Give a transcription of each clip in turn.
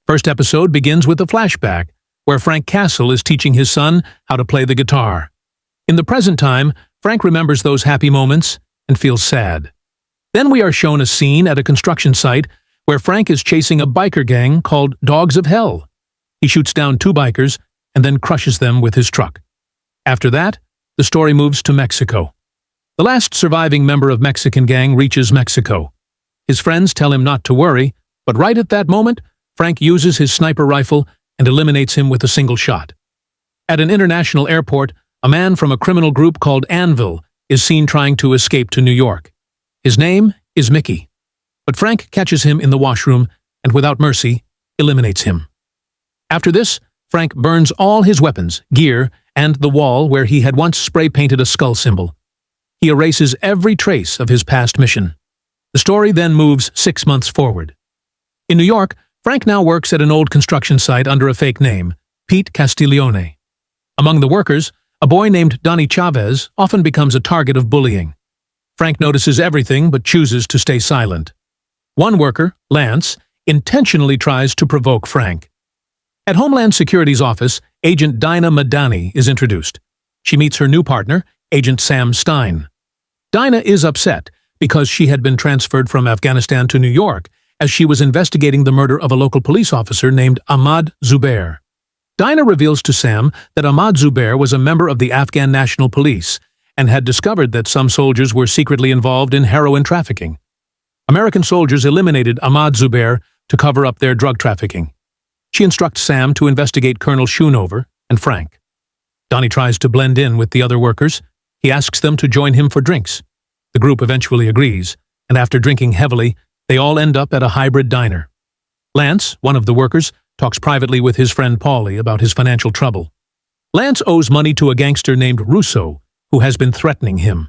First episode begins with a flashback, where Frank Castle is teaching his son how to play the guitar. In the present time, Frank remembers those happy moments and feels sad. Then we are shown a scene at a construction site where Frank is chasing a biker gang called Dogs of Hell. He shoots down 2 bikers and then crushes them with his truck. After that, the story moves to Mexico. The last surviving member of Mexican gang reaches Mexico. His friends tell him not to worry, but right at that moment, Frank uses his sniper rifle and eliminates him with a single shot. At an international airport, a man from a criminal group called Anvil is seen trying to escape to New York. His name is Mickey. But Frank catches him in the washroom and, without mercy, eliminates him. After this, Frank burns all his weapons, gear, and the wall where he had once spray-painted a skull symbol. He erases every trace of his past mission. The story then moves 6 months forward. In New York, Frank now works at an old construction site under a fake name, Pete Castiglione. Among the workers, a boy named Donnie Chavez often becomes a target of bullying. Frank notices everything but chooses to stay silent. One worker, Lance, intentionally tries to provoke Frank. At Homeland Security's office, Agent Dinah Madani is introduced. She meets her new partner, Agent Sam Stein. Dinah is upset because she had been transferred from Afghanistan to New York as she was investigating the murder of a local police officer named Ahmad Zubair. Dinah reveals to Sam that Ahmad Zubair was a member of the Afghan National Police and had discovered that some soldiers were secretly involved in heroin trafficking. American soldiers eliminated Ahmad Zubair to cover up their drug trafficking. She instructs Sam to investigate Colonel Schoonover and Frank. Donnie tries to blend in with the other workers. He asks them to join him for drinks. The group eventually agrees, and after drinking heavily, they all end up at a hybrid diner. Lance, one of the workers, talks privately with his friend Paulie about his financial trouble. Lance owes money to a gangster named Russo, who has been threatening him.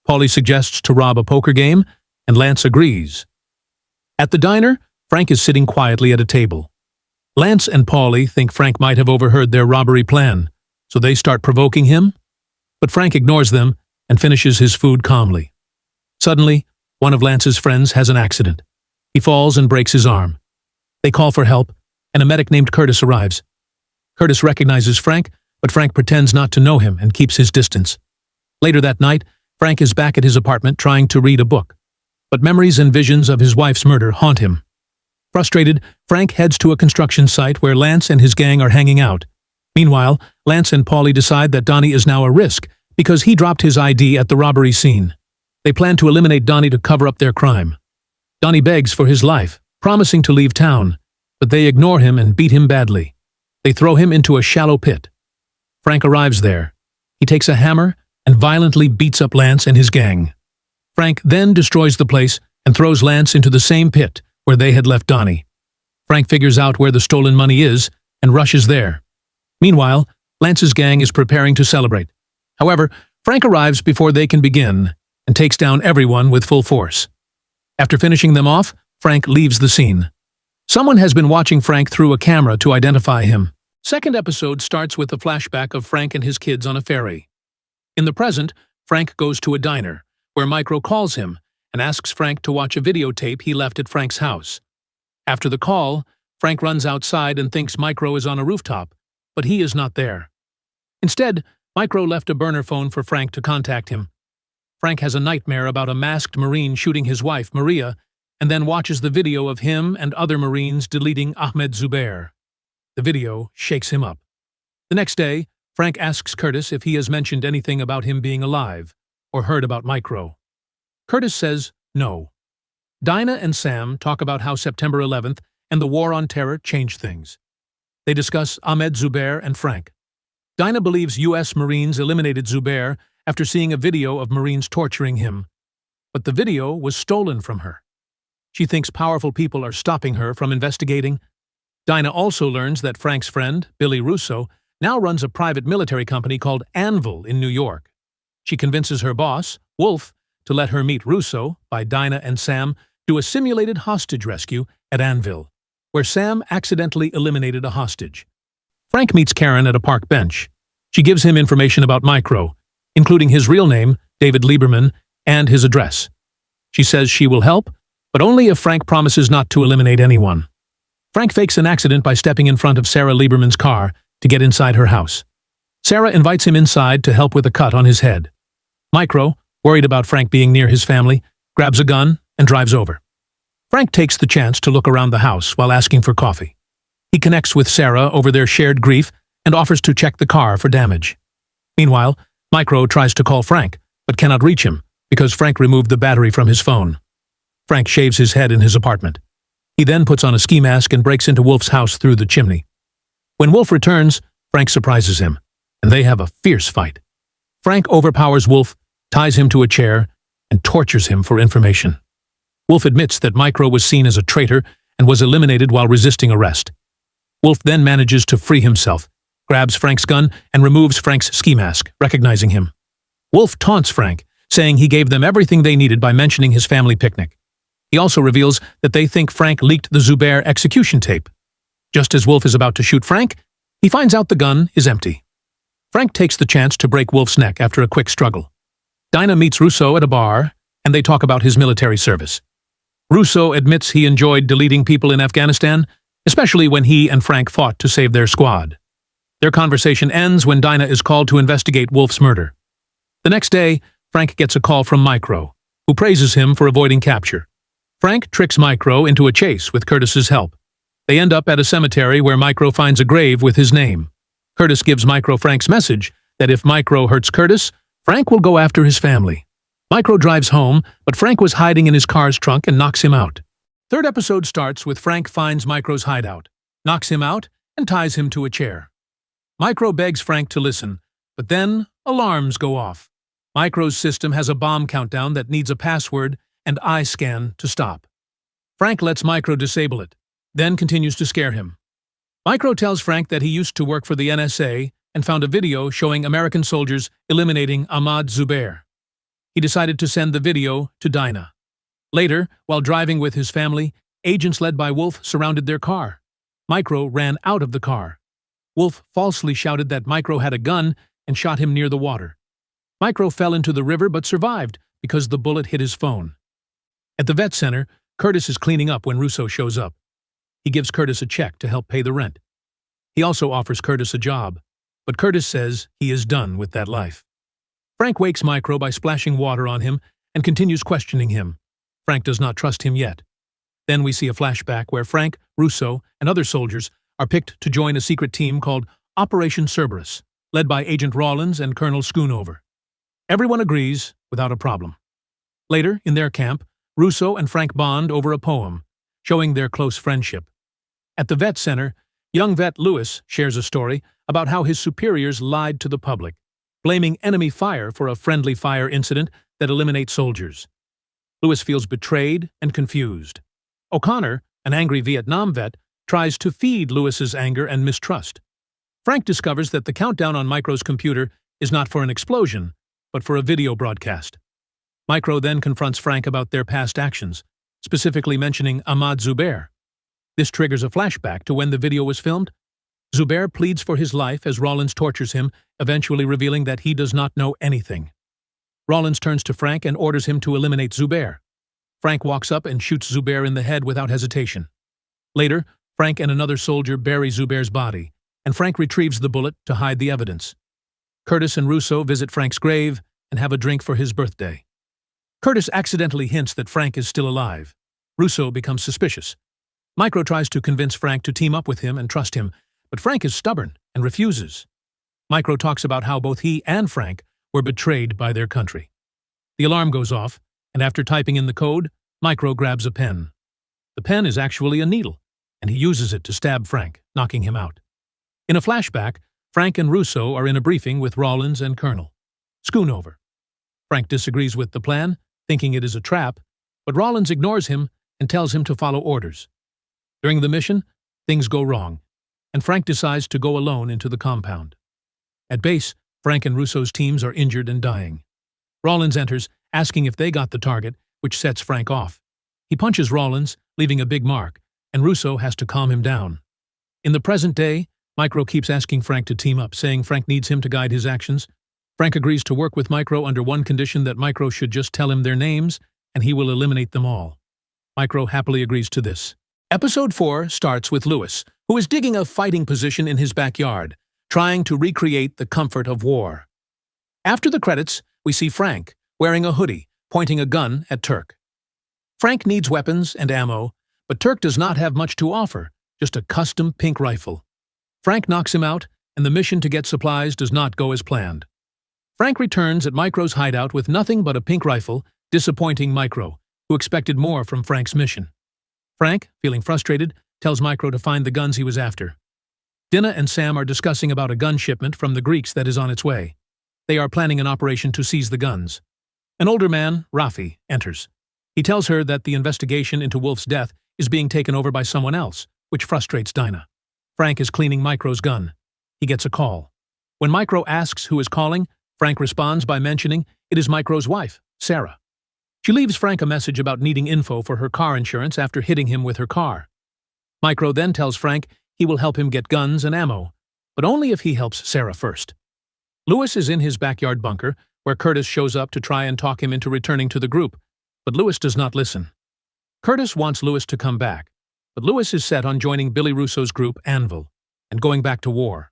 Paulie suggests to rob a poker game, and Lance agrees. At the diner, Frank is sitting quietly at a table. Lance and Paulie think Frank might have overheard their robbery plan, so they start provoking him, but Frank ignores them and finishes his food calmly. Suddenly, one of Lance's friends has an accident. He falls and breaks his arm. They call for help, and a medic named Curtis arrives. Curtis recognizes Frank, but Frank pretends not to know him and keeps his distance. Later that night, Frank is back at his apartment trying to read a book, but memories and visions of his wife's murder haunt him. Frustrated, Frank heads to a construction site where Lance and his gang are hanging out. Meanwhile, Lance and Paulie decide that Donnie is now a risk because he dropped his ID at the robbery scene. They plan to eliminate Donnie to cover up their crime. Donnie begs for his life, promising to leave town, but they ignore him and beat him badly. They throw him into a shallow pit. Frank arrives there. He takes a hammer and violently beats up Lance and his gang. Frank then destroys the place and throws Lance into the same pit where they had left Donnie. Frank figures out where the stolen money is and rushes there. Meanwhile, Lance's gang is preparing to celebrate. However, Frank arrives before they can begin and takes down everyone with full force. After finishing them off, Frank leaves the scene. Someone has been watching Frank through a camera to identify him. Second episode starts with a flashback of Frank and his kids on a ferry. In the present, Frank goes to a diner, where Micro calls him and asks Frank to watch a videotape he left at Frank's house. After the call, Frank runs outside and thinks Micro is on a rooftop, but he is not there. Instead, Micro left a burner phone for Frank to contact him. Frank has a nightmare about a masked Marine shooting his wife, Maria, and then watches the video of him and other Marines deleting Ahmed Zubair. The video shakes him up. The next day, Frank asks Curtis if he has mentioned anything about him being alive or heard about Micro. Curtis says no. Dinah and Sam talk about how September 11th and the War on Terror changed things. They discuss Ahmed Zubair and Frank. Dinah believes U.S. Marines eliminated Zubair after seeing a video of Marines torturing him, but the video was stolen from her. She thinks powerful people are stopping her from investigating. Dinah also learns that Frank's friend, Billy Russo, now runs a private military company called Anvil in New York. She convinces her boss, Wolf, to let her meet Russo by Dinah and Sam do a simulated hostage rescue at Anvil, where Sam accidentally eliminated a hostage. Frank meets Karen at a park bench. She gives him information about Micro, including his real name, David Lieberman, and his address. She says she will help, but only if Frank promises not to eliminate anyone. Frank fakes an accident by stepping in front of Sarah Lieberman's car to get inside her house. Sarah invites him inside to help with a cut on his head. Micro, worried about Frank being near his family, grabs a gun and drives over. Frank takes the chance to look around the house while asking for coffee. He connects with Sarah over their shared grief and offers to check the car for damage. Meanwhile, Micro tries to call Frank, but cannot reach him because Frank removed the battery from his phone. Frank shaves his head in his apartment. He then puts on a ski mask and breaks into Wolf's house through the chimney. When Wolf returns, Frank surprises him, and they have a fierce fight. Frank overpowers Wolf, ties him to a chair, and tortures him for information. Wolf admits that Micro was seen as a traitor and was eliminated while resisting arrest. Wolf then manages to free himself, grabs Frank's gun, and removes Frank's ski mask, recognizing him. Wolf taunts Frank, saying he gave them everything they needed by mentioning his family picnic. He also reveals that they think Frank leaked the Zubair execution tape. Just as Wolf is about to shoot Frank, he finds out the gun is empty. Frank takes the chance to break Wolf's neck after a quick struggle. Dinah meets Russo at a bar, and they talk about his military service. Russo admits he enjoyed deleting people in Afghanistan, especially when he and Frank fought to save their squad. Their conversation ends when Dinah is called to investigate Wolf's murder. The next day, Frank gets a call from Micro, who praises him for avoiding capture. Frank tricks Micro into a chase with Curtis's help. They end up at a cemetery where Micro finds a grave with his name. Curtis gives Micro Frank's message that if Micro hurts Curtis, Frank will go after his family. Micro drives home, but Frank was hiding in his car's trunk and knocks him out. Third episode starts with Frank finds Micro's hideout, knocks him out, and ties him to a chair. Micro begs Frank to listen, but then alarms go off. Micro's system has a bomb countdown that needs a password and eye scan to stop. Frank lets Micro disable it, then continues to scare him. Micro tells Frank that he used to work for the NSA and found a video showing American soldiers eliminating Ahmad Zubair. He decided to send the video to Dinah. Later, while driving with his family, agents led by Wolf surrounded their car. Micro ran out of the car. Wolf falsely shouted that Micro had a gun and shot him near the water. Micro fell into the river but survived because the bullet hit his phone. At the vet center, Curtis is cleaning up when Russo shows up. He gives Curtis a check to help pay the rent. He also offers Curtis a job, but Curtis says he is done with that life. Frank wakes Micro by splashing water on him and continues questioning him. Frank does not trust him yet. Then we see a flashback where Frank, Russo, and other soldiers are picked to join a secret team called Operation Cerberus, led by Agent Rawlins and Colonel Schoonover. Everyone agrees without a problem. Later, in their camp, Russo and Frank bond over a poem, showing their close friendship. At the vet center, young vet Lewis shares a story about how his superiors lied to the public, blaming enemy fire for a friendly fire incident that eliminates soldiers. Lewis feels betrayed and confused. O'Connor, an angry Vietnam vet, tries to feed Lewis's anger and mistrust. Frank discovers that the countdown on Micro's computer is not for an explosion, but for a video broadcast. Micro then confronts Frank about their past actions, specifically mentioning Ahmad Zubair. This triggers a flashback to when the video was filmed. Zubair pleads for his life as Rawlins tortures him, eventually revealing that he does not know anything. Rawlins turns to Frank and orders him to eliminate Zubair. Frank walks up and shoots Zubair in the head without hesitation. Later, Frank and another soldier bury Zubair's body, and Frank retrieves the bullet to hide the evidence. Curtis and Russo visit Frank's grave and have a drink for his birthday. Curtis accidentally hints that Frank is still alive. Russo becomes suspicious. Micro tries to convince Frank to team up with him and trust him, but Frank is stubborn and refuses. Micro talks about how both he and Frank were betrayed by their country. The alarm goes off, and after typing in the code, Micro grabs a pen. The pen is actually a needle, and he uses it to stab Frank, knocking him out. In a flashback, Frank and Russo are in a briefing with Rawlins and Colonel Schoonover. Frank disagrees with the plan, thinking it is a trap, but Rawlins ignores him and tells him to follow orders. During the mission, things go wrong, and Frank decides to go alone into the compound. At base, Frank and Russo's teams are injured and dying. Rawlins enters, asking if they got the target, which sets Frank off. He punches Rawlins, leaving a big mark, and Russo has to calm him down. In the present day, Micro keeps asking Frank to team up, saying Frank needs him to guide his actions. Frank agrees to work with Micro under one condition, that Micro should just tell him their names, and he will eliminate them all. Micro happily agrees to this. Episode 4 starts with Lewis, who is digging a fighting position in his backyard, trying to recreate the comfort of war. After the credits, we see Frank, wearing a hoodie, pointing a gun at Turk. Frank needs weapons and ammo, but Turk does not have much to offer, just a custom pink rifle. Frank knocks him out, and the mission to get supplies does not go as planned. Frank returns at Micro's hideout with nothing but a pink rifle, disappointing Micro, who expected more from Frank's mission. Frank, feeling frustrated, tells Micro to find the guns he was after. Dinah and Sam are discussing about a gun shipment from the Greeks that is on its way. They are planning an operation to seize the guns. An older man, Rafi, enters. He tells her that the investigation into Wolf's death is being taken over by someone else, which frustrates Dinah. Frank is cleaning Micro's gun. He gets a call. When Micro asks who is calling, Frank responds by mentioning it is Micro's wife, Sarah. She leaves Frank a message about needing info for her car insurance after hitting him with her car. Micro then tells Frank he will help him get guns and ammo, but only if he helps Sarah first. Lewis is in his backyard bunker, where Curtis shows up to try and talk him into returning to the group, but Lewis does not listen. Curtis wants Lewis to come back, but Lewis is set on joining Billy Russo's group, Anvil, and going back to war.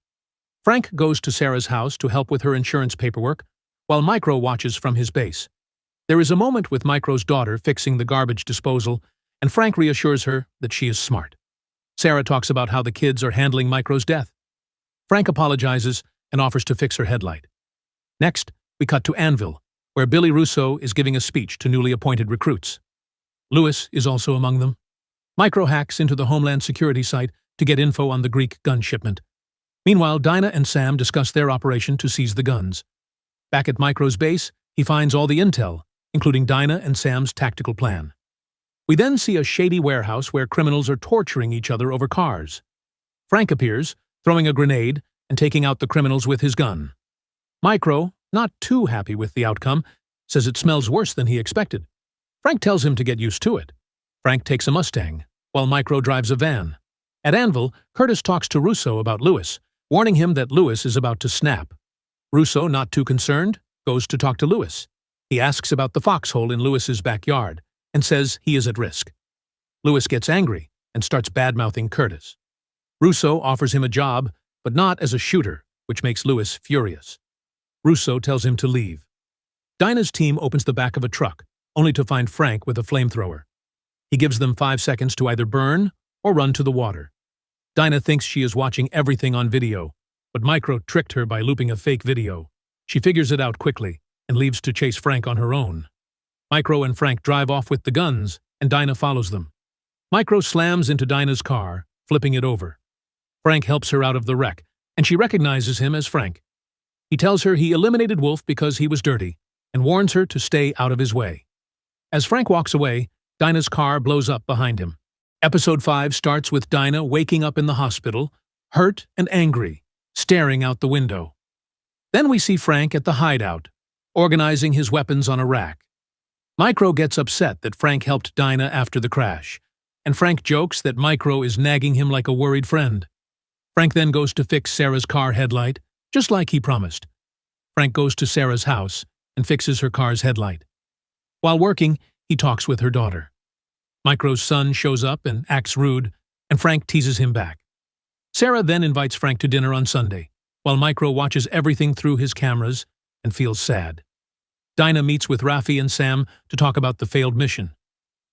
Frank goes to Sarah's house to help with her insurance paperwork, while Micro watches from his base. There is a moment with Micro's daughter fixing the garbage disposal, and Frank reassures her that she is smart. Sarah talks about how the kids are handling Micro's death. Frank apologizes and offers to fix her headlight. Next, we cut to Anvil, where Billy Russo is giving a speech to newly appointed recruits. Lewis is also among them. Micro hacks into the Homeland Security site to get info on the Greek gun shipment. Meanwhile, Dinah and Sam discuss their operation to seize the guns. Back at Micro's base, he finds all the intel, including Dinah and Sam's tactical plan. We then see a shady warehouse where criminals are torturing each other over cars. Frank appears, throwing a grenade and taking out the criminals with his gun. Micro, not too happy with the outcome, says it smells worse than he expected. Frank tells him to get used to it. Frank takes a Mustang, while Micro drives a van. At Anvil, Curtis talks to Russo about Lewis, warning him that Lewis is about to snap. Russo, not too concerned, goes to talk to Lewis. He asks about the foxhole in Lewis's backyard and says he is at risk. Lewis gets angry and starts bad-mouthing Curtis. Russo offers him a job, but not as a shooter, which makes Lewis furious. Russo tells him to leave. Dinah's team opens the back of a truck, only to find Frank with a flamethrower. He gives them 5 seconds to either burn or run to the water. Dinah thinks she is watching everything on video, but Micro tricked her by looping a fake video. She figures it out quickly and leaves to chase Frank on her own. Micro and Frank drive off with the guns, and Dinah follows them. Micro slams into Dinah's car, flipping it over. Frank helps her out of the wreck, and she recognizes him as Frank. He tells her he eliminated Wolf because he was dirty, and warns her to stay out of his way. As Frank walks away, Dinah's car blows up behind him. Episode 5 starts with Dinah waking up in the hospital, hurt and angry, staring out the window. Then we see Frank at the hideout, organizing his weapons on a rack. Micro gets upset that Frank helped Dinah after the crash, and Frank jokes that Micro is nagging him like a worried friend. Frank then goes to fix Sarah's car headlight, just like he promised. Frank goes to Sarah's house and fixes her car's headlight. While working, he talks with her daughter. Micro's son shows up and acts rude, and Frank teases him back. Sarah then invites Frank to dinner on Sunday, while Micro watches everything through his cameras and feels sad. Dinah meets with Rafi and Sam to talk about the failed mission.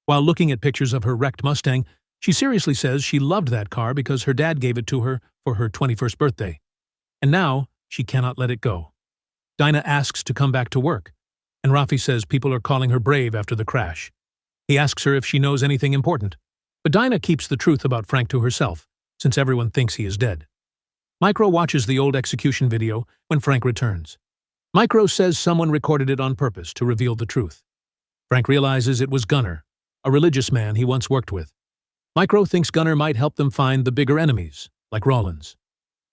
While looking at pictures of her wrecked Mustang, she seriously says she loved that car because her dad gave it to her for her 21st birthday. And now, she cannot let it go. Dinah asks to come back to work, and Rafi says people are calling her brave after the crash. He asks her if she knows anything important, but Dinah keeps the truth about Frank to herself, since everyone thinks he is dead. Micro watches the old execution video when Frank returns. Micro says someone recorded it on purpose to reveal the truth. Frank realizes it was Gunner, a religious man he once worked with. Micro thinks Gunner might help them find the bigger enemies, like Rollins.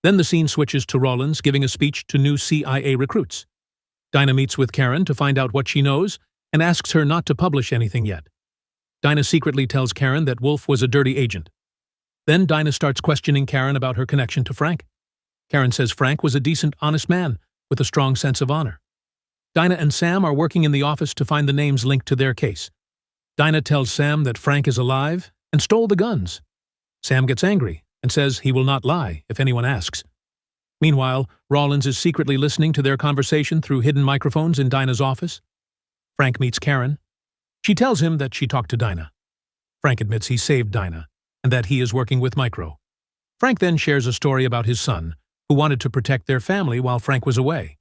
Then the scene switches to Rollins giving a speech to new CIA recruits. Dinah meets with Karen to find out what she knows and asks her not to publish anything yet. Dinah secretly tells Karen that Wolf was a dirty agent. Then Dinah starts questioning Karen about her connection to Frank. Karen says Frank was a decent, honest man with a strong sense of honor. Dinah and Sam are working in the office to find the names linked to their case. Dinah tells Sam that Frank is alive and stole the guns. Sam gets angry and says he will not lie if anyone asks. Meanwhile, Rollins is secretly listening to their conversation through hidden microphones in Dinah's office. Frank meets Karen. She tells him that she talked to Dinah. Frank admits he saved Dinah and that he is working with Micro. Frank then shares a story about his son, who wanted to protect their family while Frank was away.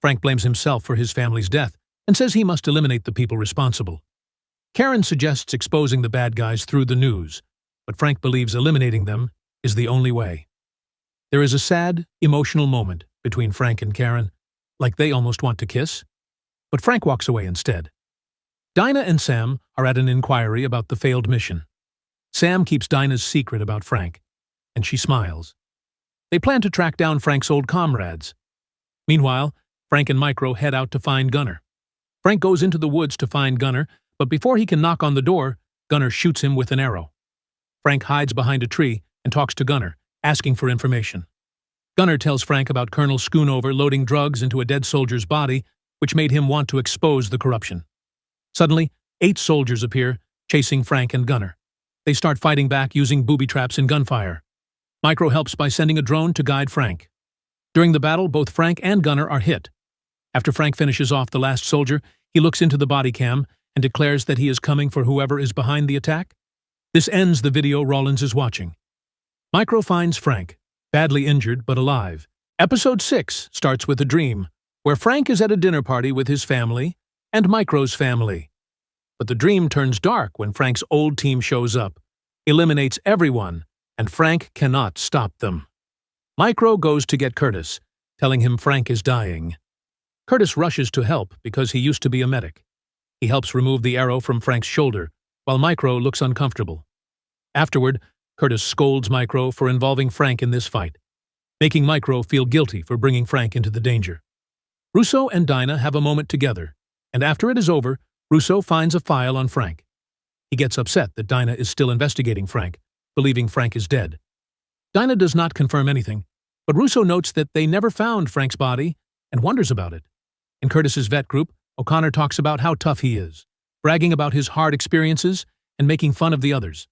Frank blames himself for his family's death and says he must eliminate the people responsible. Karen suggests exposing the bad guys through the news, but Frank believes eliminating them is the only way. There is a sad, emotional moment between Frank and Karen, like they almost want to kiss, but Frank walks away instead. Dinah and Sam are at an inquiry about the failed mission. Sam keeps Dinah's secret about Frank, and she smiles. They plan to track down Frank's old comrades. Meanwhile, Frank and Micro head out to find Gunner. Frank goes into the woods to find Gunner, but before he can knock on the door, Gunner shoots him with an arrow. Frank hides behind a tree and talks to Gunner, asking for information. Gunner tells Frank about Colonel Schoonover loading drugs into a dead soldier's body, which made him want to expose the corruption. Suddenly, 8 soldiers appear, chasing Frank and Gunner. They start fighting back using booby traps and gunfire. Micro helps by sending a drone to guide Frank. During the battle, both Frank and Gunner are hit. After Frank finishes off the last soldier, he looks into the body cam and declares that he is coming for whoever is behind the attack. This ends the video Rollins is watching. Micro finds Frank, badly injured but alive. Episode 6 starts with a dream, where Frank is at a dinner party with his family and Micro's family. But the dream turns dark when Frank's old team shows up, eliminates everyone, and Frank cannot stop them. Micro goes to get Curtis, telling him Frank is dying. Curtis rushes to help because he used to be a medic. He helps remove the arrow from Frank's shoulder, while Micro looks uncomfortable. Afterward, Curtis scolds Micro for involving Frank in this fight, making Micro feel guilty for bringing Frank into the danger. Russo and Dinah have a moment together, and after it is over, Russo finds a file on Frank. He gets upset that Dinah is still investigating Frank, believing Frank is dead. Dinah does not confirm anything, but Russo notes that they never found Frank's body and wonders about it. In Curtis's vet group, O'Connor talks about how tough he is, bragging about his hard experiences and making fun of the others.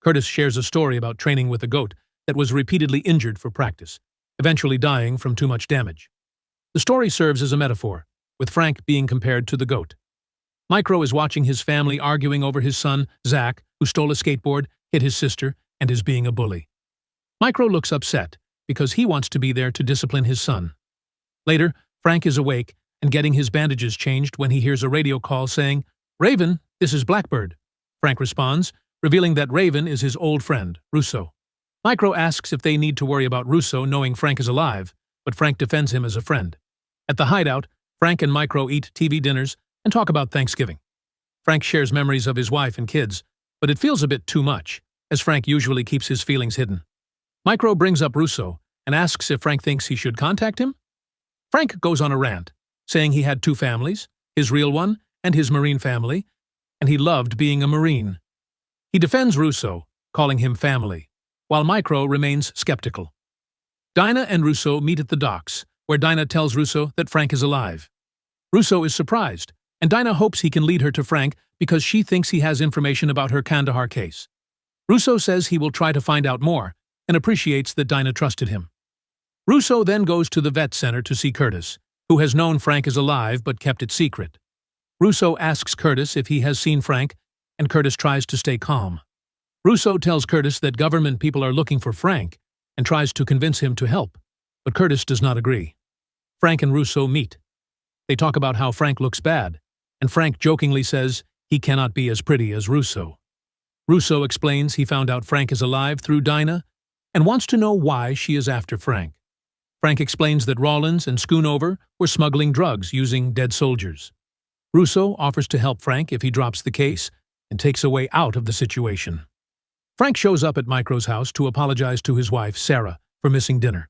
Curtis shares a story about training with a goat that was repeatedly injured for practice, eventually dying from too much damage. The story serves as a metaphor, with Frank being compared to the goat. Micro is watching his family arguing over his son, Zach, who stole a skateboard, hit his sister, and is being a bully. Micro looks upset because he wants to be there to discipline his son. Later, Frank is awake and getting his bandages changed when he hears a radio call saying, "Raven, this is Blackbird." Frank responds, revealing that Raven is his old friend, Russo. Micro asks if they need to worry about Russo knowing Frank is alive, but Frank defends him as a friend. At the hideout, Frank and Micro eat TV dinners and talk about Thanksgiving. Frank shares memories of his wife and kids, but it feels a bit too much, as Frank usually keeps his feelings hidden. Micro brings up Russo and asks if Frank thinks he should contact him. Frank goes on a rant, saying he had 2 families, his real one and his Marine family, and he loved being a Marine. He defends Russo, calling him family, while Micro remains skeptical. Dinah and Russo meet at the docks, where Dinah tells Russo that Frank is alive. Russo is surprised, and Dinah hopes he can lead her to Frank because she thinks he has information about her Kandahar case. Russo says he will try to find out more and appreciates that Dinah trusted him. Russo then goes to the vet center to see Curtis, who has known Frank is alive but kept it secret. Russo asks Curtis if he has seen Frank, and Curtis tries to stay calm. Russo tells Curtis that government people are looking for Frank and tries to convince him to help, but Curtis does not agree. Frank and Russo meet. They talk about how Frank looks bad, and Frank jokingly says he cannot be as pretty as Russo. Russo explains he found out Frank is alive through Dinah and wants to know why she is after Frank. Frank explains that Rollins and Schoonover were smuggling drugs using dead soldiers. Russo offers to help Frank if he drops the case and takes a way out of the situation. Frank shows up at Micro's house to apologize to his wife, Sarah, for missing dinner.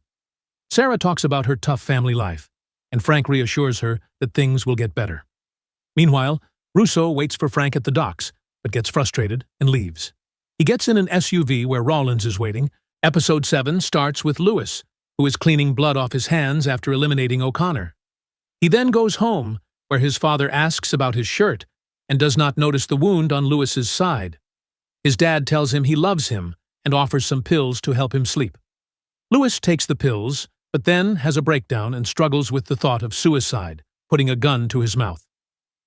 Sarah talks about her tough family life, and Frank reassures her that things will get better. Meanwhile, Russo waits for Frank at the docks, but gets frustrated and leaves. He gets in an SUV where Rollins is waiting. Episode 7 starts with Lewis, who is cleaning blood off his hands after eliminating O'Connor. He then goes home, where his father asks about his shirt and does not notice the wound on Lewis's side. His dad tells him he loves him and offers some pills to help him sleep. Louis takes the pills, but then has a breakdown and struggles with the thought of suicide, putting a gun to his mouth.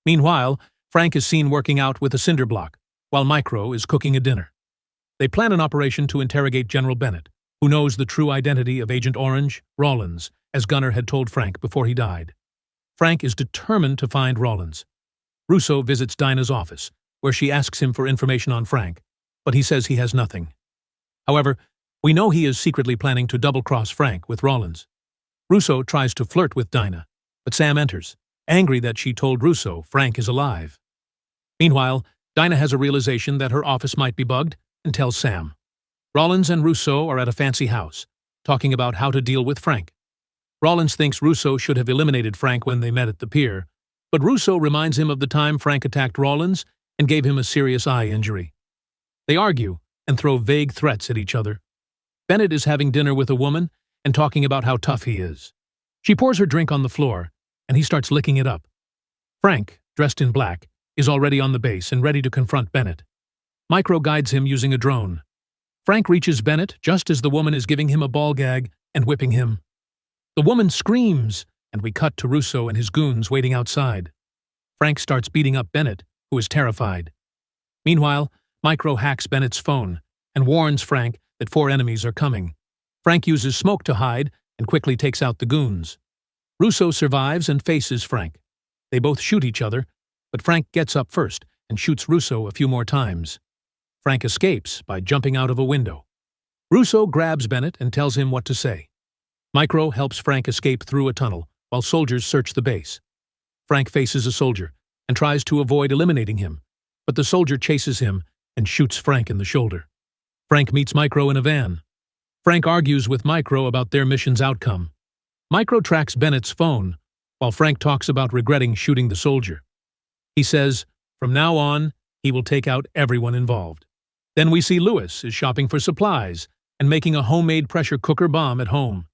Meanwhile, Frank is seen working out with a cinder block, while Micro is cooking a dinner. They plan an operation to interrogate General Bennett, who knows the true identity of Agent Orange, Rollins, as Gunner had told Frank before he died. Frank is determined to find Rollins. Russo visits Dinah's office, where she asks him for information on Frank, but he says he has nothing. However, we know he is secretly planning to double-cross Frank with Rollins. Russo tries to flirt with Dinah, but Sam enters, angry that she told Russo Frank is alive. Meanwhile, Dinah has a realization that her office might be bugged and tells Sam. Rollins and Russo are at a fancy house, talking about how to deal with Frank. Rollins thinks Russo should have eliminated Frank when they met at the pier, but Russo reminds him of the time Frank attacked Rollins and gave him a serious eye injury. They argue and throw vague threats at each other. Bennett is having dinner with a woman and talking about how tough he is. She pours her drink on the floor, and he starts licking it up. Frank, dressed in black, is already on the base and ready to confront Bennett. Micro guides him using a drone. Frank reaches Bennett just as the woman is giving him a ball gag and whipping him. The woman screams, and we cut to Russo and his goons waiting outside. Frank starts beating up Bennett, who is terrified. Meanwhile, Micro hacks Bennett's phone and warns Frank that 4 enemies are coming. Frank uses smoke to hide and quickly takes out the goons. Russo survives and faces Frank. They both shoot each other, but Frank gets up first and shoots Russo a few more times. Frank escapes by jumping out of a window. Russo grabs Bennett and tells him what to say. Micro helps Frank escape through a tunnel while soldiers search the base. Frank faces a soldier and tries to avoid eliminating him, but the soldier chases him and shoots Frank in the shoulder. Frank meets Micro in a van. Frank argues with Micro about their mission's outcome. Micro tracks Bennett's phone, while Frank talks about regretting shooting the soldier. He says, from now on, he will take out everyone involved. Then we see Louis is shopping for supplies and making a homemade pressure cooker bomb at home.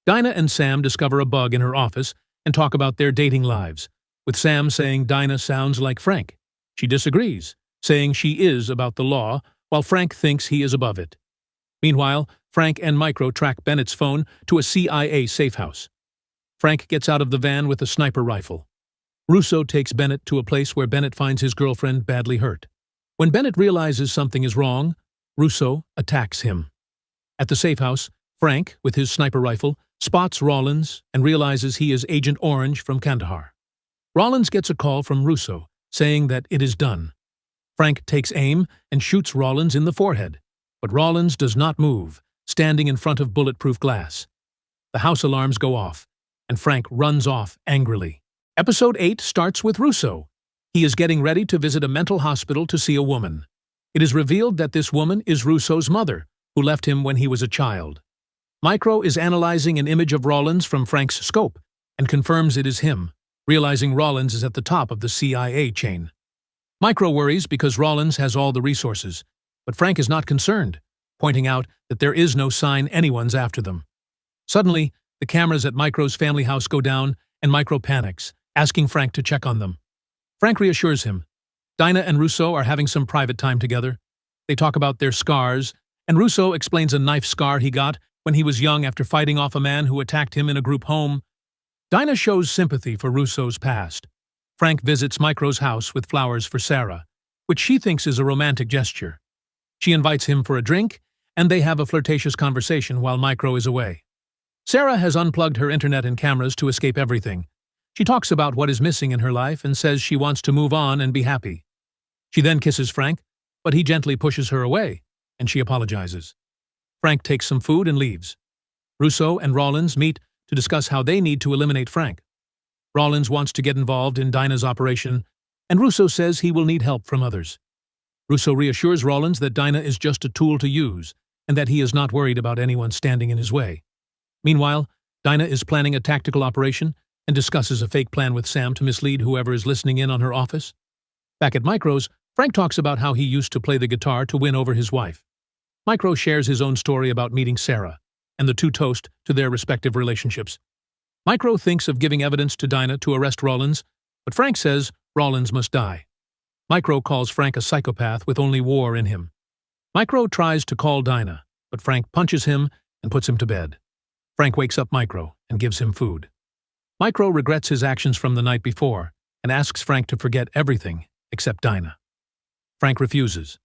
Dinah and Sam discover a bug in her office and talk about their dating lives, with Sam saying Dinah sounds like Frank. She disagrees, saying she is about the law, while Frank thinks he is above it. Meanwhile, Frank and Micro track Bennett's phone to a CIA safe house. Frank gets out of the van with a sniper rifle. Russo takes Bennett to a place where Bennett finds his girlfriend badly hurt. When Bennett realizes something is wrong, Russo attacks him. At the safe house, Frank, with his sniper rifle, spots Rollins and realizes he is Agent Orange from Kandahar. Rollins gets a call from Russo, saying that it is done. Frank takes aim and shoots Rollins in the forehead, but Rollins does not move, standing in front of bulletproof glass. The house alarms go off, and Frank runs off angrily. Episode 8 starts with Russo. He is getting ready to visit a mental hospital to see a woman. It is revealed that this woman is Russo's mother, who left him when he was a child. Micro is analyzing an image of Rollins from Frank's scope and confirms it is him, realizing Rollins is at the top of the CIA chain. Micro worries because Rollins has all the resources, but Frank is not concerned, pointing out that there is no sign anyone's after them. Suddenly, the cameras at Micro's family house go down and Micro panics, asking Frank to check on them. Frank reassures him. Dinah and Russo are having some private time together. They talk about their scars, and Russo explains a knife scar he got when he was young after fighting off a man who attacked him in a group home. Dinah shows sympathy for Russo's past. Frank visits Micro's house with flowers for Sarah, which she thinks is a romantic gesture. She invites him for a drink, and they have a flirtatious conversation while Micro is away. Sarah has unplugged her internet and cameras to escape everything. She talks about what is missing in her life and says she wants to move on and be happy. She then kisses Frank, but he gently pushes her away, and she apologizes. Frank takes some food and leaves. Russo and Rollins meet to discuss how they need to eliminate Frank. Rollins wants to get involved in Dinah's operation, and Russo says he will need help from others. Russo reassures Rollins that Dinah is just a tool to use, and that he is not worried about anyone standing in his way. Meanwhile, Dinah is planning a tactical operation and discusses a fake plan with Sam to mislead whoever is listening in on her office. Back at Micro's, Frank talks about how he used to play the guitar to win over his wife. Micro shares his own story about meeting Sarah, and the two toast to their respective relationships. Micro thinks of giving evidence to Dinah to arrest Rollins, but Frank says Rollins must die. Micro calls Frank a psychopath with only war in him, Micro tries to call Dinah, but Frank punches him and puts him to bed. Frank wakes up Micro and gives him food. Micro regrets his actions from the night before and asks Frank to forget everything except Dinah. Frank refuses.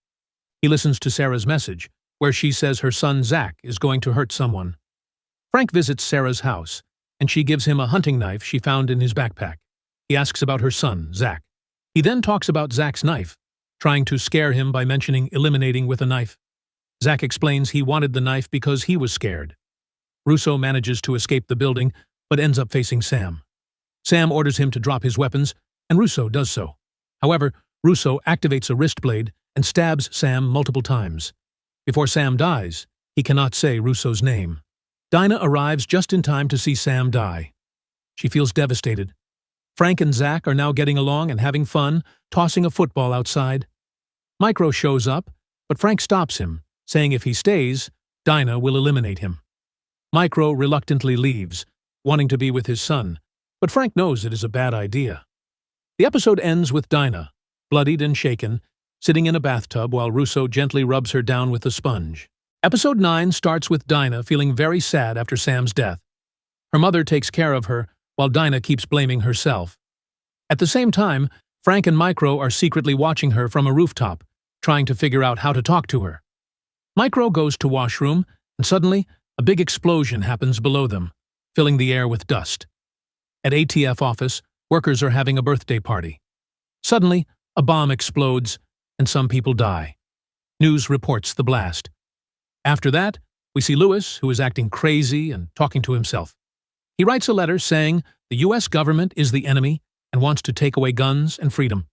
He listens to Sarah's message, where she says her son Zach is going to hurt someone. Frank visits Sarah's house, and she gives him a hunting knife she found in his backpack. He asks about her son, Zach. He then talks about Zach's knife, trying to scare him by mentioning eliminating with a knife. Zach explains he wanted the knife because he was scared. Russo manages to escape the building, but ends up facing Sam. Sam orders him to drop his weapons, and Russo does so. However, Russo activates a wrist blade and stabs Sam multiple times. Before Sam dies, he cannot say Russo's name. Dinah arrives just in time to see Sam die. She feels devastated. Frank and Zach are now getting along and having fun, tossing a football outside. Micro shows up, but Frank stops him, saying if he stays, Dinah will eliminate him. Micro reluctantly leaves, wanting to be with his son, but Frank knows it is a bad idea. The episode ends with Dinah, bloodied and shaken, sitting in a bathtub while Russo gently rubs her down with a sponge. Episode 9 starts with Dinah feeling very sad after Sam's death. Her mother takes care of her, while Dinah keeps blaming herself. At the same time, Frank and Micro are secretly watching her from a rooftop, trying to figure out how to talk to her. Micro goes to washroom, and suddenly, a big explosion happens below them, filling the air with dust. At ATF office, workers are having a birthday party. Suddenly, a bomb explodes, and some people die. News reports the blast. After that, we see Lewis, who is acting crazy and talking to himself. He writes a letter saying the U.S. government is the enemy and wants to take away guns and freedom.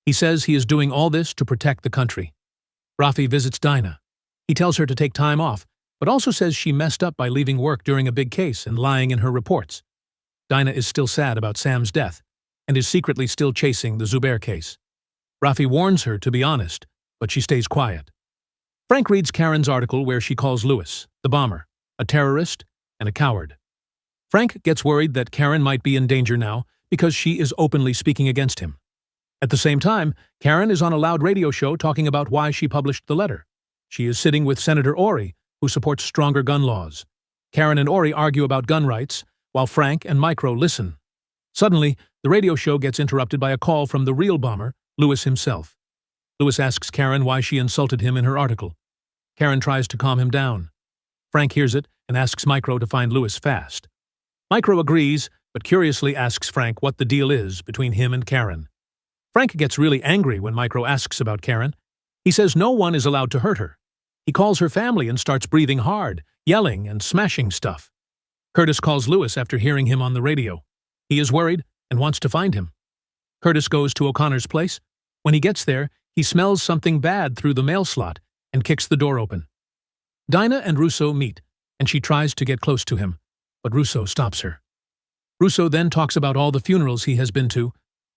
He says he is doing all this to protect the country. Rafi visits Dinah. He tells her to take time off, but also says she messed up by leaving work during a big case and lying in her reports. Dinah is still sad about Sam's death and is secretly still chasing the Zubair case. Rafi warns her to be honest, but she stays quiet. Frank reads Karen's article where she calls Lewis, the bomber, a terrorist and a coward. Frank gets worried that Karen might be in danger now because she is openly speaking against him. At the same time, Karen is on a loud radio show talking about why she published the letter. She is sitting with Senator Ori, who supports stronger gun laws. Karen and Ori argue about gun rights, while Frank and Micro listen. Suddenly, the radio show gets interrupted by a call from the real bomber, Lewis himself. Lewis asks Karen why she insulted him in her article. Karen tries to calm him down. Frank hears it and asks Micro to find Lewis fast. Micro agrees, but curiously asks Frank what the deal is between him and Karen. Frank gets really angry when Micro asks about Karen. He says no one is allowed to hurt her. He calls her family and starts breathing hard, yelling and smashing stuff. Curtis calls Lewis after hearing him on the radio. He is worried and wants to find him. Curtis goes to O'Connor's place. When he gets there, he smells something bad through the mail slot and kicks the door open. Dinah and Russo meet, and she tries to get close to him, but Russo stops her. Russo then talks about all the funerals he has been to,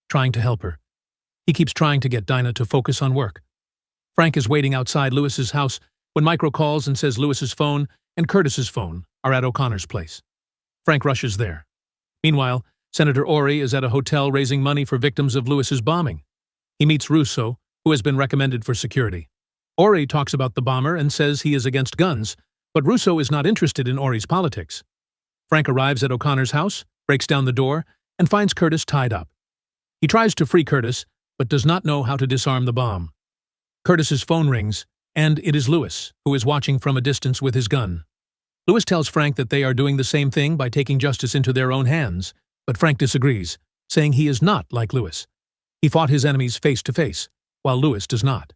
trying to help her. He keeps trying to get Dinah to focus on work. Frank is waiting outside Lewis's house when Micro calls and says Lewis's phone and Curtis's phone are at O'Connor's place. Frank rushes there. Meanwhile, Senator Ori is at a hotel raising money for victims of Lewis's bombing. He meets Russo, who has been recommended for security. Ori talks about the bomber and says he is against guns, but Russo is not interested in Ori's politics. Frank arrives at O'Connor's house, breaks down the door, and finds Curtis tied up. He tries to free Curtis, but does not know how to disarm the bomb. Curtis's phone rings, and it is Lewis, who is watching from a distance with his gun. Lewis tells Frank that they are doing the same thing by taking justice into their own hands, but Frank disagrees, saying he is not like Lewis. He fought his enemies face to face, while Lewis does not.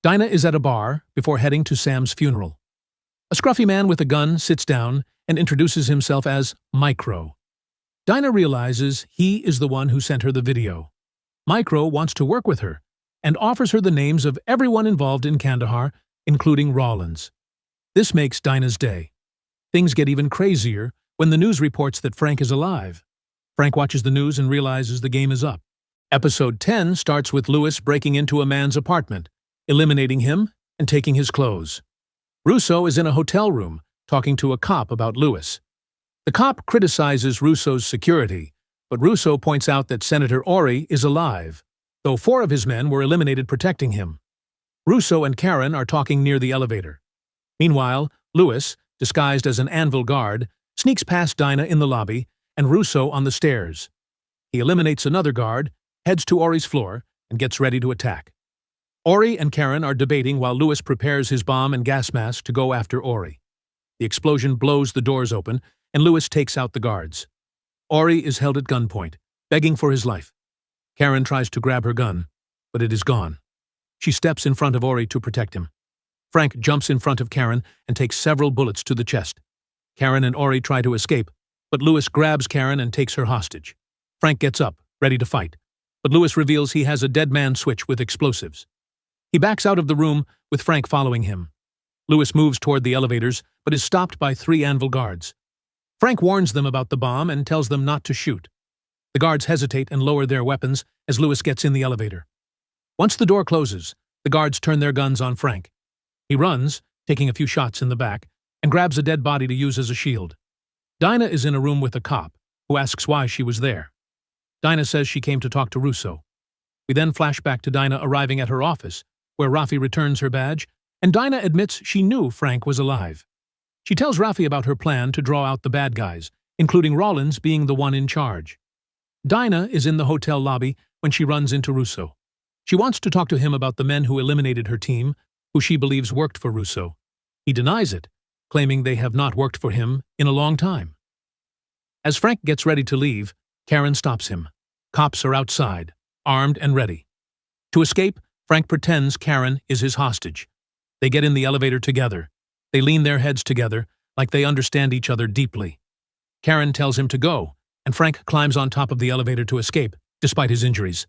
Dinah is at a bar before heading to Sam's funeral. A scruffy man with a gun sits down and introduces himself as Micro. Dinah realizes he is the one who sent her the video. Micro wants to work with her and offers her the names of everyone involved in Kandahar, including Rawlins. This makes Dinah's day. Things get even crazier when the news reports that Frank is alive. Frank watches the news and realizes the game is up. Episode 10 starts with Lewis breaking into a man's apartment, eliminating him and taking his clothes. Russo is in a hotel room, talking to a cop about Lewis. The cop criticizes Russo's security, but Russo points out that Senator Ori is alive, though 4 of his men were eliminated protecting him. Russo and Karen are talking near the elevator. Meanwhile, Louis, disguised as an anvil guard, sneaks past Dinah in the lobby and Russo on the stairs. He eliminates another guard, heads to Ori's floor, and gets ready to attack. Ori and Karen are debating while Louis prepares his bomb and gas mask to go after Ori. The explosion blows the doors open, and Louis takes out the guards. Ori is held at gunpoint, begging for his life. Karen tries to grab her gun, but it is gone. She steps in front of Ori to protect him. Frank jumps in front of Karen and takes several bullets to the chest. Karen and Ori try to escape, but Louis grabs Karen and takes her hostage. Frank gets up, ready to fight, but Louis reveals he has a dead man switch with explosives. He backs out of the room, with Frank following him. Louis moves toward the elevators, but is stopped by 3 anvil guards. Frank warns them about the bomb and tells them not to shoot. The guards hesitate and lower their weapons as Louis gets in the elevator. Once the door closes, the guards turn their guns on Frank. He runs, taking a few shots in the back, and grabs a dead body to use as a shield. Dinah is in a room with a cop, who asks why she was there. Dinah says she came to talk to Russo. We then flash back to Dinah arriving at her office, where Rafi returns her badge, and Dinah admits she knew Frank was alive. She tells Rafi about her plan to draw out the bad guys, including Rollins being the one in charge. Dinah is in the hotel lobby when she runs into Russo. She wants to talk to him about the men who eliminated her team, who she believes worked for Russo. He denies it, claiming they have not worked for him in a long time. As Frank gets ready to leave, Karen stops him. Cops are outside, armed and ready. To escape, Frank pretends Karen is his hostage. They get in the elevator together. They lean their heads together, like they understand each other deeply. Karen tells him to go, and Frank climbs on top of the elevator to escape, despite his injuries.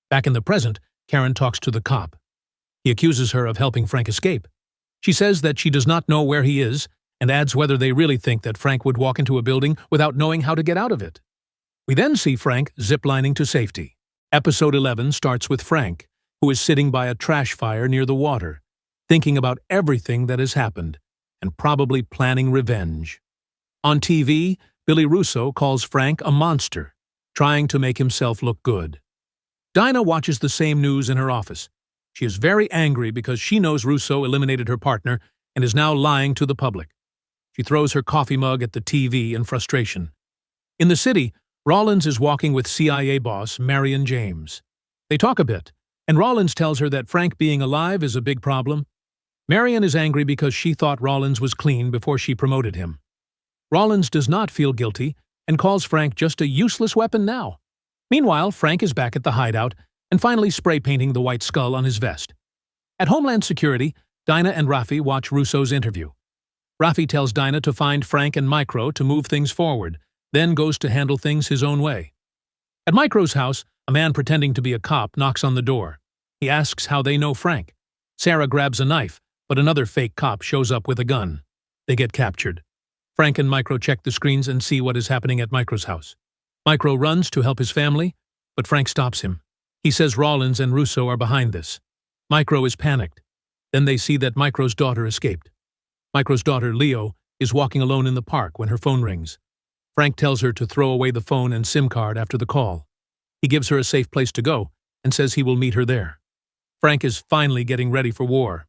Back in the present, Karen talks to the cop. He accuses her of helping Frank escape. She says that she does not know where he is, and adds whether they really think that Frank would walk into a building without knowing how to get out of it. We then see Frank ziplining to safety. Episode 11 starts with Frank, who is sitting by a trash fire near the water, thinking about everything that has happened, and probably planning revenge. On TV, Billy Russo calls Frank a monster, trying to make himself look good. Dinah watches the same news in her office. She is very angry because she knows Russo eliminated her partner and is now lying to the public. She throws her coffee mug at the TV in frustration. In the city, Rollins is walking with CIA boss Marion James. They talk a bit, and Rollins tells her that Frank being alive is a big problem. Marion is angry because she thought Rollins was clean before she promoted him. Rollins does not feel guilty and calls Frank just a useless weapon now. Meanwhile, Frank is back at the hideout and finally spray painting the white skull on his vest. At Homeland Security, Dinah and Rafi watch Russo's interview. Rafi tells Dinah to find Frank and Micro to move things forward, then goes to handle things his own way. At Micro's house, a man pretending to be a cop knocks on the door. He asks how they know Frank. Sarah grabs a knife, but another fake cop shows up with a gun. They get captured. Frank and Micro check the screens and see what is happening at Micro's house. Micro runs to help his family, but Frank stops him. He says Rollins and Russo are behind this. Micro is panicked. Then they see that Micro's daughter escaped. Micro's daughter, Leo, is walking alone in the park when her phone rings. Frank tells her to throw away the phone and SIM card after the call. He gives her a safe place to go and says he will meet her there. Frank is finally getting ready for war.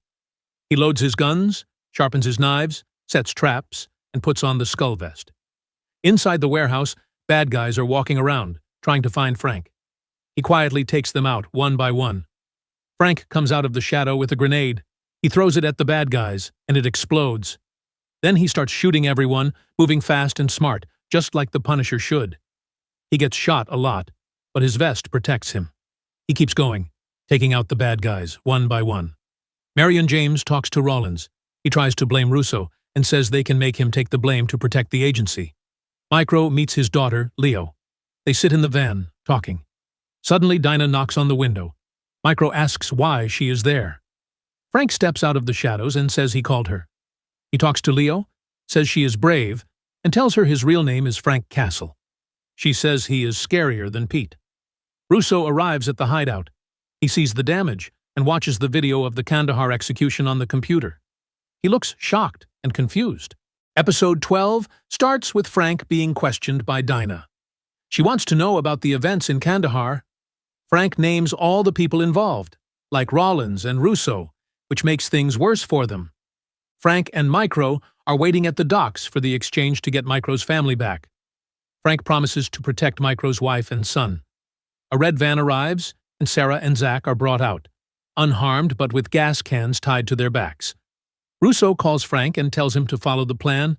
He loads his guns, sharpens his knives, sets traps, and puts on the skull vest. Inside the warehouse, bad guys are walking around, trying to find Frank. He quietly takes them out, one by one. Frank comes out of the shadow with a grenade. He throws it at the bad guys, and it explodes. Then he starts shooting everyone, moving fast and smart, just like the Punisher should. He gets shot a lot, but his vest protects him. He keeps going, taking out the bad guys, one by one. Marion James talks to Rollins. He tries to blame Russo and says they can make him take the blame to protect the agency. Micro meets his daughter, Leo. They sit in the van, talking. Suddenly, Dinah knocks on the window. Micro asks why she is there. Frank steps out of the shadows and says he called her. He talks to Leo, says she is brave, and tells her his real name is Frank Castle. She says he is scarier than Pete. Russo arrives at the hideout. He sees the damage and watches the video of the Kandahar execution on the computer. He looks shocked and confused. Episode 12 starts with Frank being questioned by Dinah. She wants to know about the events in Kandahar. Frank names all the people involved, like Rollins and Russo, which makes things worse for them. Frank and Micro are waiting at the docks for the exchange to get Micro's family back. Frank promises to protect Micro's wife and son. A red van arrives, and Sarah and Zach are brought out, unharmed but with gas cans tied to their backs. Russo calls Frank and tells him to follow the plan.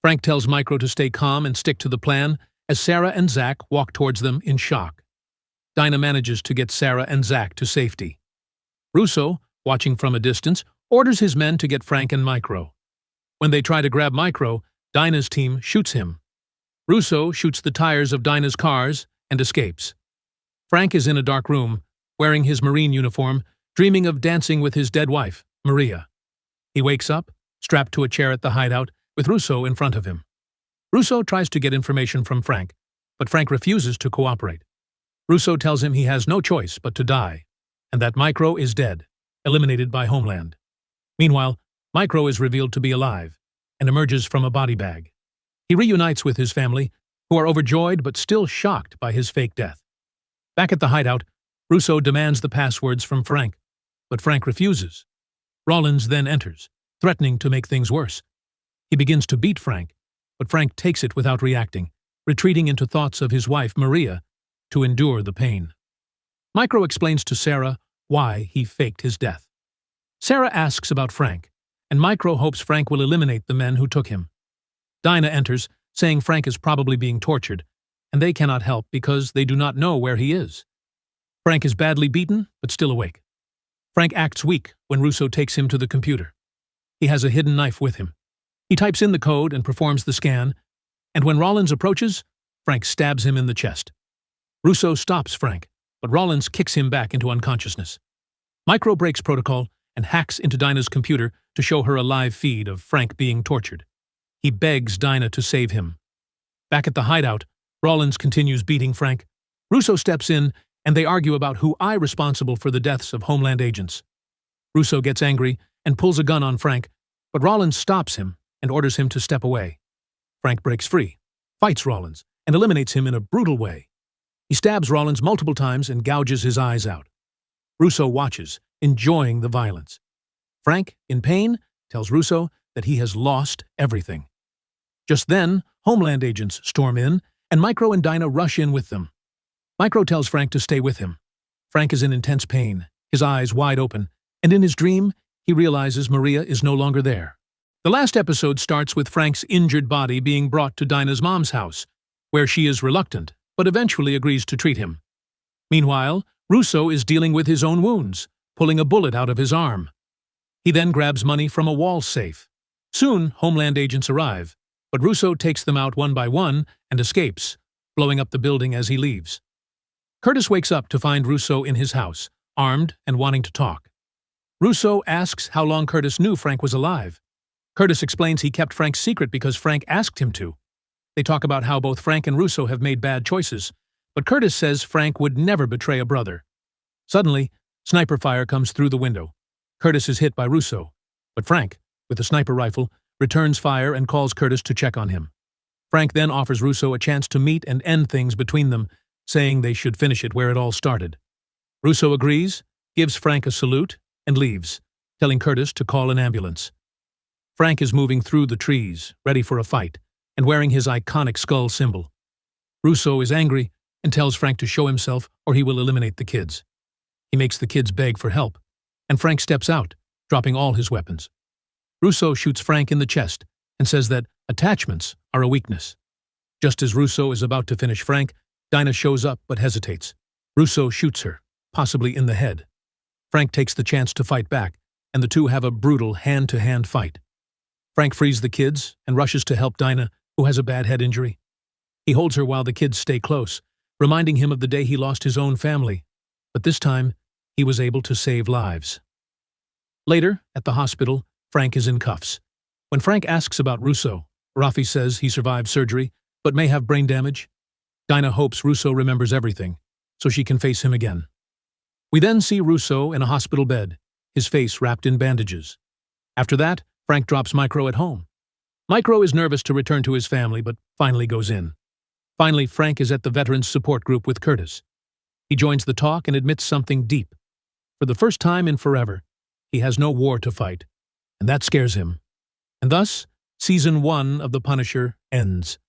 Frank tells Micro to stay calm and stick to the plan as Sarah and Zach walk towards them in shock. Dinah manages to get Sarah and Zach to safety. Russo, watching from a distance, orders his men to get Frank and Micro. When they try to grab Micro, Dinah's team shoots him. Russo shoots the tires of Dinah's cars and escapes. Frank is in a dark room, wearing his Marine uniform, dreaming of dancing with his dead wife, Maria. He wakes up, strapped to a chair at the hideout, with Russo in front of him. Russo tries to get information from Frank, but Frank refuses to cooperate. Russo tells him he has no choice but to die, and that Micro is dead, eliminated by Homeland. Meanwhile, Micro is revealed to be alive and emerges from a body bag. He reunites with his family, who are overjoyed but still shocked by his fake death. Back at the hideout, Russo demands the passwords from Frank, but Frank refuses. Rollins then enters, threatening to make things worse. He begins to beat Frank, but Frank takes it without reacting, retreating into thoughts of his wife, Maria, to endure the pain. Micro explains to Sarah why he faked his death. Sarah asks about Frank, and Micro hopes Frank will eliminate the men who took him. Dinah enters, saying Frank is probably being tortured, and they cannot help because they do not know where he is. Frank is badly beaten, but still awake. Frank acts weak when Russo takes him to the computer. He has a hidden knife with him. He types in the code and performs the scan, and when Rollins approaches, Frank stabs him in the chest. Russo stops Frank, but Rollins kicks him back into unconsciousness. Micro breaks protocol and hacks into Dinah's computer to show her a live feed of Frank being tortured. He begs Dinah to save him. Back at the hideout, Rollins continues beating Frank. Russo steps in, and they argue about who is responsible for the deaths of Homeland agents. Russo gets angry and pulls a gun on Frank, but Rollins stops him and orders him to step away. Frank breaks free, fights Rollins, and eliminates him in a brutal way. He stabs Rollins multiple times and gouges his eyes out. Russo watches, enjoying the violence. Frank, in pain, tells Russo that he has lost everything. Just then, Homeland agents storm in, and Micro and Dinah rush in with them. Micro tells Frank to stay with him. Frank is in intense pain, his eyes wide open, and in his dream, he realizes Maria is no longer there. The last episode starts with Frank's injured body being brought to Dinah's mom's house, where she is reluctant, but eventually agrees to treat him. Meanwhile, Russo is dealing with his own wounds, pulling a bullet out of his arm. He then grabs money from a wall safe. Soon, Homeland agents arrive, but Russo takes them out one by one and escapes, blowing up the building as he leaves. Curtis wakes up to find Russo in his house, armed and wanting to talk. Russo asks how long Curtis knew Frank was alive. Curtis explains he kept Frank's secret because Frank asked him to. They talk about how both Frank and Russo have made bad choices, but Curtis says Frank would never betray a brother. Suddenly, sniper fire comes through the window. Curtis is hit by Russo, but Frank, with a sniper rifle, returns fire and calls Curtis to check on him. Frank then offers Russo a chance to meet and end things between them, saying they should finish it where it all started. Russo agrees, gives Frank a salute, and leaves, telling Curtis to call an ambulance. Frank is moving through the trees, ready for a fight, and wearing his iconic skull symbol. Russo is angry and tells Frank to show himself or he will eliminate the kids. He makes the kids beg for help, and Frank steps out, dropping all his weapons. Russo shoots Frank in the chest and says that attachments are a weakness. Just as Russo is about to finish Frank, Dinah shows up but hesitates. Russo shoots her, possibly in the head. Frank takes the chance to fight back, and the two have a brutal hand-to-hand fight. Frank frees the kids and rushes to help Dinah, who has a bad head injury. He holds her while the kids stay close, reminding him of the day he lost his own family, but this time he was able to save lives. Later, at the hospital, Frank is in cuffs. When Frank asks about Russo, Rafi says he survived surgery, but may have brain damage. Dinah hopes Russo remembers everything, so she can face him again. We then see Russo in a hospital bed, his face wrapped in bandages. After that, Frank drops Micro at home. Micro is nervous to return to his family, but finally goes in. Finally, Frank is at the Veterans Support Group with Curtis. He joins the talk and admits something deep. For the first time in forever, he has no war to fight, and that scares him. And thus, Season 1 of The Punisher ends.